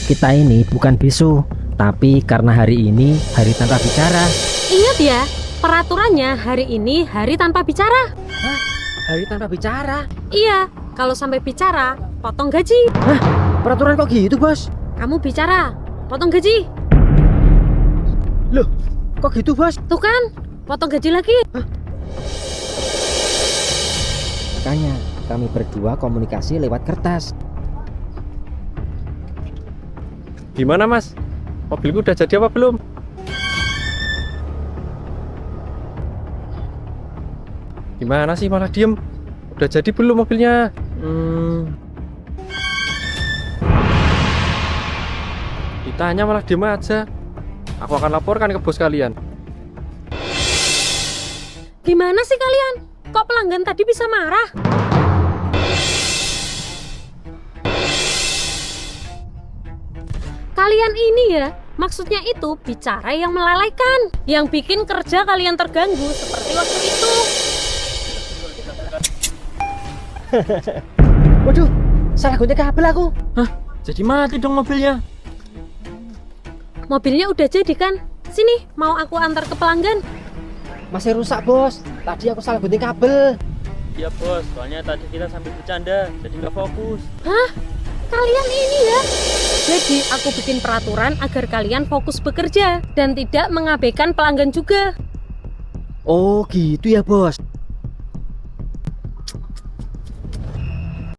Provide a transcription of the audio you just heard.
kita ini bukan bisu, tapi karena hari ini hari tanpa bicara. Ingat ya, peraturannya hari ini hari tanpa bicara. Hah? Hari tanpa bicara? Iya, kalau sampai bicara, potong gaji. Hah? Peraturan kok gitu, Bos? Kamu bicara, potong gaji. Loh, kok gitu, Bos? Tuh kan, potong gaji lagi. Makanya kami berdua komunikasi lewat kertas. Gimana Mas? Mobilku udah jadi apa belum? Gimana sih malah diem? Udah jadi belum mobilnya? Ditanya malah diem aja. Aku akan laporkan ke bos kalian. Gimana sih kalian? Kok pelanggan tadi bisa marah? Kalian ini ya, maksudnya itu bicara yang melalaikan, yang bikin kerja kalian terganggu seperti waktu itu. Waduh, salah gunting kabel aku. Jadi mati dong mobilnya. Mobilnya udah jadi kan? Sini, mau aku antar ke pelanggan. Masih rusak, Bos. Tadi aku salah gunting kabel. Iya bos, soalnya tadi kita sambil bercanda, jadi nggak fokus. Hah? Kalian ini ya? Jadi aku bikin peraturan agar kalian fokus bekerja dan tidak mengabaikan pelanggan juga. Oh, gitu ya, Bos.